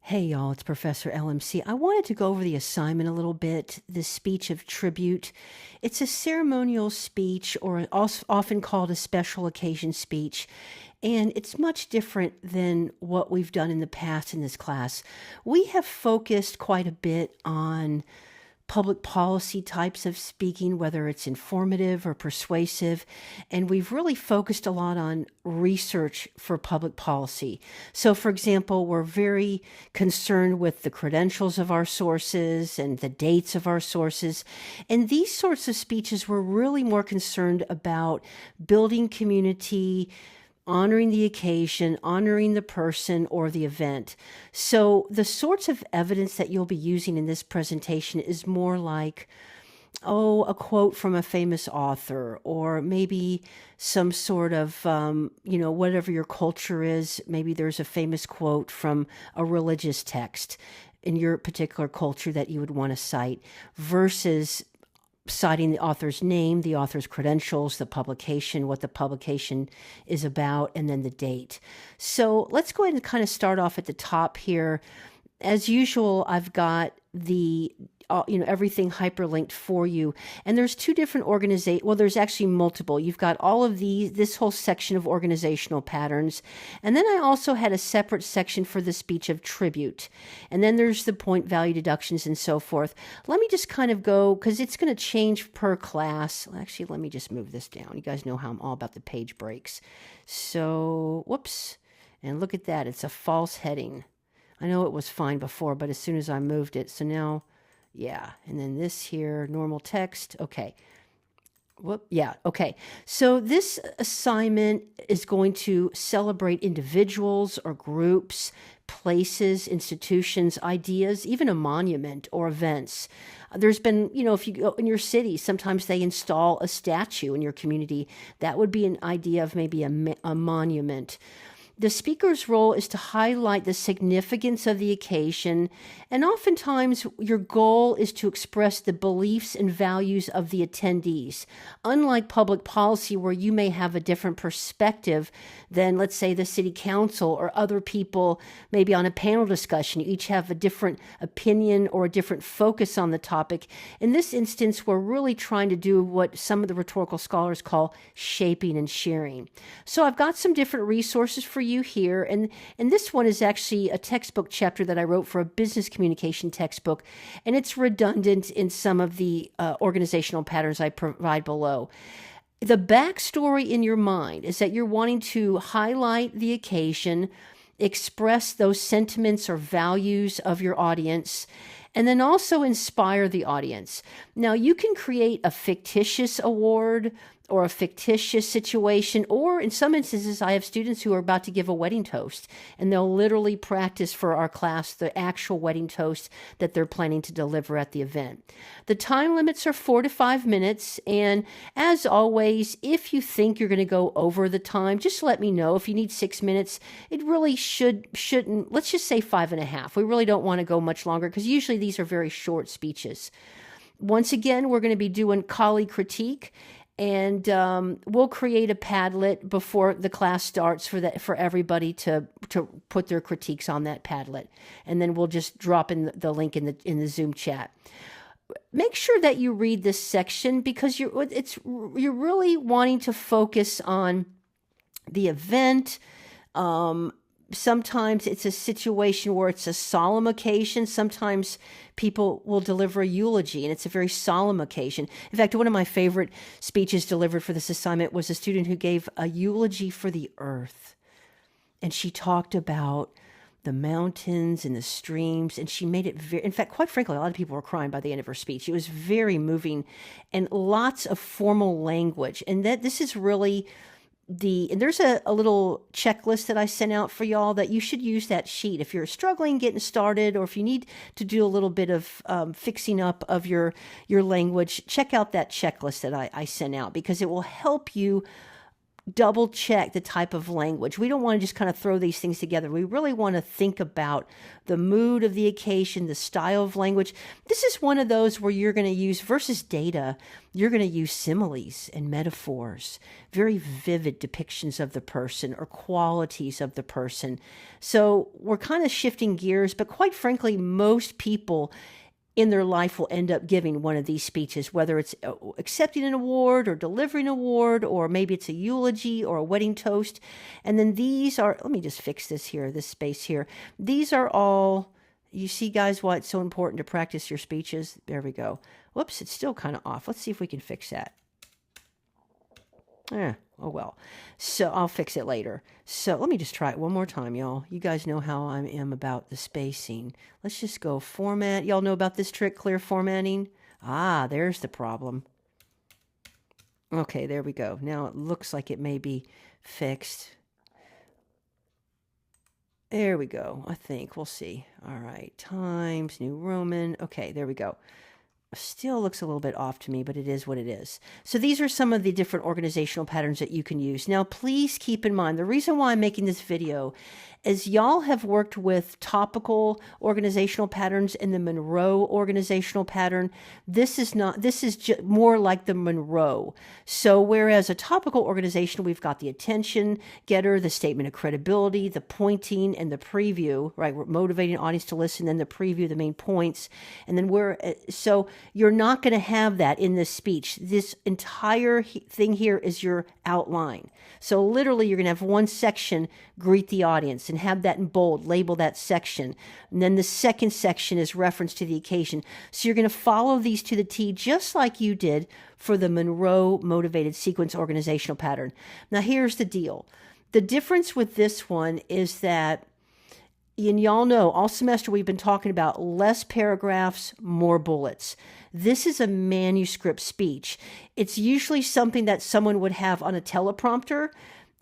Hey y'all, it's Professor LMC. I wanted to go over the assignment a little bit, the speech of tribute. It's a ceremonial speech, or often called a special occasion speech, and it's much different than what we've done in the past in this class. We have focused quite a bit on public policy types of speaking, whether it's informative or persuasive. And we've really focused a lot on research for public policy. So, for example, we're very concerned with the credentials of our sources and the dates of our sources. And these sorts of speeches, we're really more concerned about building community, honoring the occasion, honoring the person or the event. So the sorts of evidence that you'll be using in this presentation is more like, a quote from a famous author, or maybe some sort of, whatever your culture is. Maybe there's a famous quote from a religious text in your particular culture that you would want to cite, versus citing the author's name, the author's credentials, the publication, what the publication is about, and then the date. So let's go ahead and kind of start off at the top here. As usual, I've got the everything hyperlinked for you. And there's two different there's actually multiple. You've got all of this whole section of organizational patterns. And then I also had a separate section for the speech of tribute. And then there's the point value deductions and so forth. Let me just kind of go, because it's going to change per class. Actually, let me just move this down. You guys know how I'm all about the page breaks. So, whoops. And look at that. It's a false heading. I know it was fine before, but as soon as I moved it, so now, yeah. And then this here, normal text. Okay. Okay. So this assignment is going to celebrate individuals or groups, places, institutions, ideas, even a monument or events. There's been, if you go in your city, sometimes they install a statue in your community. That would be an idea of maybe a monument. The speaker's role is to highlight the significance of the occasion, and oftentimes your goal is to express the beliefs and values of the attendees. Unlike public policy, where you may have a different perspective than, let's say, the city council or other people, maybe on a panel discussion, you each have a different opinion or a different focus on the topic. In this instance, we're really trying to do what some of the rhetorical scholars call shaping and sharing. So I've got some different resources for you here, and this one is actually a textbook chapter that I wrote for a business communication textbook, and it's redundant in some of the organizational patterns I provide below. The backstory in your mind is that you're wanting to highlight the occasion, express those sentiments or values of your audience, and then also inspire the audience. Now, you can create a fictitious award or a fictitious situation, or in some instances, I have students who are about to give a wedding toast, and they'll literally practice for our class the actual wedding toast that they're planning to deliver at the event. The time limits are 4 to 5 minutes, and as always, if you think you're going to go over the time, just let me know. If you need 6 minutes, it really shouldn't, let's just say 5.5. We really don't want to go much longer, because usually these are very short speeches. Once again, we're going to be doing colleague critique, and we'll create a Padlet before the class starts for everybody to put their critiques on that Padlet, and then we'll just drop in the link in the Zoom chat. Make sure that you read this section, because you're really wanting to focus on the event. Sometimes it's a situation where it's a solemn occasion. Sometimes people will deliver a eulogy, and it's a very solemn occasion. In fact, one of my favorite speeches delivered for this assignment was a student who gave a eulogy for the earth. And she talked about the mountains and the streams, and she made it in fact, quite frankly, a lot of people were crying by the end of her speech. It was very moving, and lots of formal language. And this is really and there's a little checklist that I sent out for y'all that you should use that sheet. If you're struggling getting started, or if you need to do a little bit of fixing up of your language, check out that checklist that I sent out, because it will help you double check the type of language. We don't want to just kind of throw these things together. We really want to think about the mood of the occasion, the style of language. This is one of those where you're going to use, versus data, you're going to use similes and metaphors, very vivid depictions of the person or qualities of the person. So we're kind of shifting gears, but quite frankly, most people in their life will end up giving one of these speeches, whether it's accepting an award or delivering an award, or maybe it's a eulogy or a wedding toast. And then these are, let me just fix this here, this space here. These are all, you see guys why it's so important to practice your speeches? There we go. Whoops, it's still kind of off. Let's see if we can fix that. Oh well. So I'll fix it later. So let me just try it one more time, y'all. You guys know how I am about the spacing. Let's just go format. Y'all know about this trick, clear formatting? Ah, there's the problem. Okay, there we go. Now it looks like it may be fixed. There we go. I think. We'll see. All right. Times New Roman. Okay, there we go. Still looks a little bit off to me, but it is what it is. So these are some of the different organizational patterns that you can use. Now, please keep in mind, the reason why I'm making this video is y'all have worked with topical organizational patterns in the Monroe organizational pattern. This is more like the Monroe. So whereas a topical organization, we've got the attention getter, the statement of credibility, the pointing, and the preview, right? We're motivating an audience to listen, then the preview, the main points. And then so you're not going to have that in this speech. This entire thing here is your outline. So literally you're going to have one section, greet the audience, and have that in bold, label that section. And then the second section is reference to the occasion. So you're going to follow these to the T, just like you did for the Monroe motivated sequence organizational pattern. Now here's the deal. The difference with this one is that, and y'all know all semester we've been talking about less paragraphs, more bullets. This is a manuscript speech. It's usually something that someone would have on a teleprompter,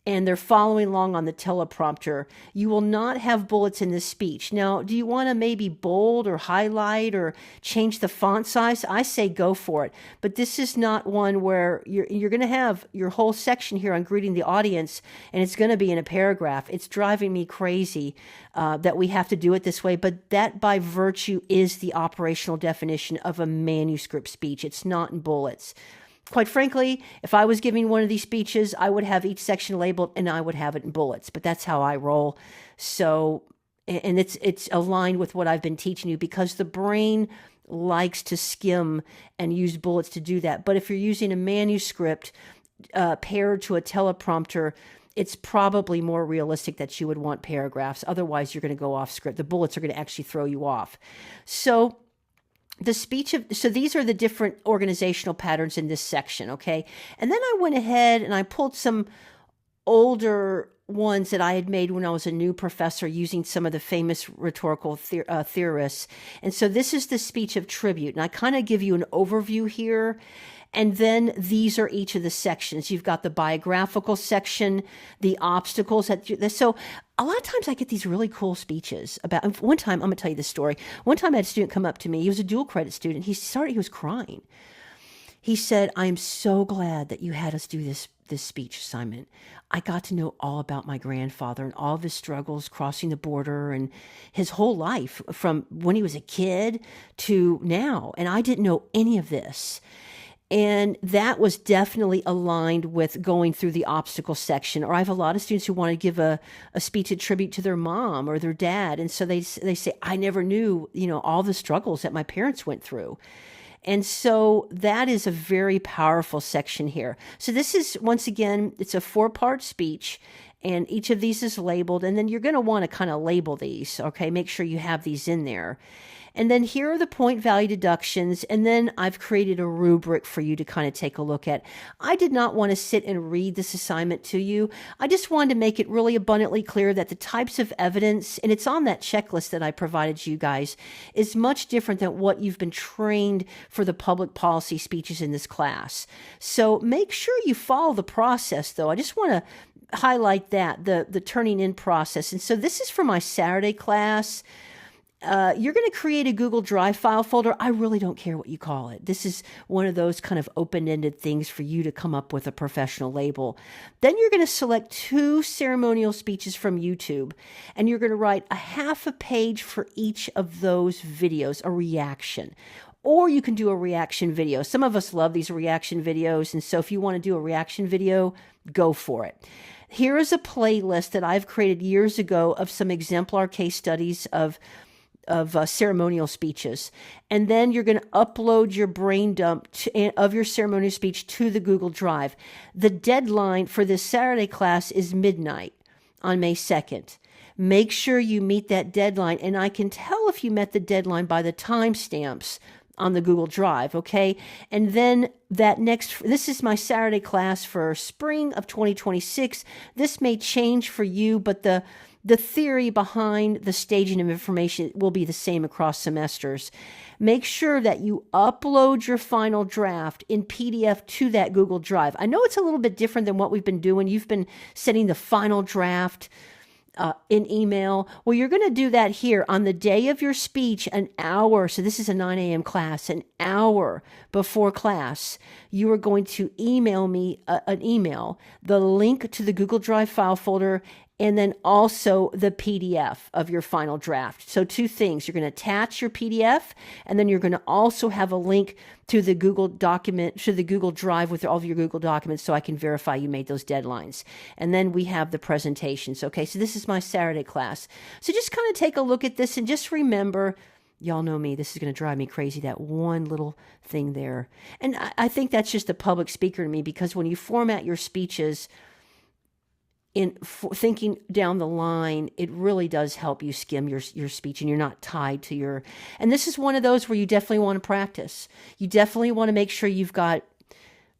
and they're following along on the teleprompter. You will not have bullets in this speech. Now, do you want to maybe bold or highlight or change the font size? I say go for it. But this is not one where you're going to have your whole section here on greeting the audience, and it's going to be in a paragraph. It's driving me crazy that we have to do it this way, but that by virtue is the operational definition of a manuscript speech. It's not in bullets. Quite frankly, if I was giving one of these speeches, I would have each section labeled and I would have it in bullets, but that's how I roll. So, and it's aligned with what I've been teaching you, because the brain likes to skim and use bullets to do that. But if you're using a manuscript paired to a teleprompter, it's probably more realistic that you would want paragraphs. Otherwise, you're going to go off script. The bullets are going to actually throw you off. So so these are the different organizational patterns in this section, okay? And then I went ahead and I pulled some older ones that I had made when I was a new professor using some of the famous rhetorical theorists. And so this is the speech of tribute. And I kind of give you an overview here. And then these are each of the sections. You've got the biographical section, the obstacles. So a lot of times I get these really cool speeches about, one time, I'm going to tell you this story. One time I had a student come up to me. He was a dual credit student. He was crying. He said, "I'm so glad that you had us do this speech assignment. I got to know all about my grandfather and all of his struggles crossing the border and his whole life from when he was a kid to now. And I didn't know any of this." And that was definitely aligned with going through the obstacle section. Or I have a lot of students who want to give a speech of tribute to their mom or their dad. And so they say, "I never knew, all the struggles that my parents went through." And so that is a very powerful section here. So this is, once again, it's a 4-part speech, and each of these is labeled. And then you're going to want to kind of label these, okay? Make sure you have these in there. And then here are the point value deductions. And then I've created a rubric for you to kind of take a look at. I did not want to sit and read this assignment to you. I just wanted to make it really abundantly clear that the types of evidence, and it's on that checklist that I provided you guys, is much different than what you've been trained for the public policy speeches in this class. So make sure you follow the process, though. I just want to highlight that, the turning in process. And so this is for my Saturday class. You're going to create a Google Drive file folder. I really don't care what you call it. This is one of those kind of open-ended things for you to come up with a professional label. Then you're going to select 2 ceremonial speeches from YouTube, and you're going to write a half a page for each of those videos, a reaction. Or you can do a reaction video. Some of us love these reaction videos, and so if you want to do a reaction video, go for it. Here is a playlist that I've created years ago of some exemplar case studies of ceremonial speeches. And then you're going to upload your brain dump of your ceremonial speech to the Google Drive. The deadline for this Saturday class is midnight on May 2nd. Make sure you meet that deadline. And I can tell if you met the deadline by the timestamps on the Google Drive, okay? And then this is my Saturday class for spring of 2026. This may change for you, but the theory behind the staging of information will be the same across semesters. Make sure that you upload your final draft in PDF to that Google Drive. I know it's a little bit different than what we've been doing. You've been sending the final draft in email. Well, you're going to do that here on the day of your speech, an hour. So this is a 9 a.m. class, an hour before class. You are going to email me an email, the link to the Google Drive file folder, and then also the PDF of your final draft. So 2 things. You're going to attach your PDF, and then you're going to also have a link to the Google document, to the Google Drive with all of your Google documents so I can verify you made those deadlines. And then we have the presentations. Okay, so this is my Saturday class. So just kind of take a look at this and just remember, y'all know me, this is going to drive me crazy, that one little thing there. And I think that's just a public speaker to me, because when you format your speeches, thinking down the line, it really does help you skim your speech, and you're not tied to your... And this is one of those where you definitely want to practice. You definitely want to make sure you've got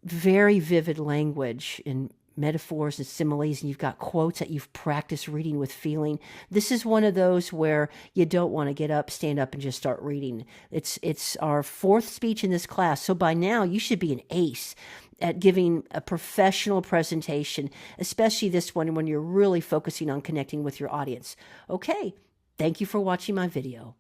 very vivid language and metaphors and similes, and you've got quotes that you've practiced reading with feeling. This is one of those where you don't want to stand up and just start reading. It's our 4th speech in this class, so by now you should be an ace at giving a professional presentation, especially this one when you're really focusing on connecting with your audience. Okay, thank you for watching my video.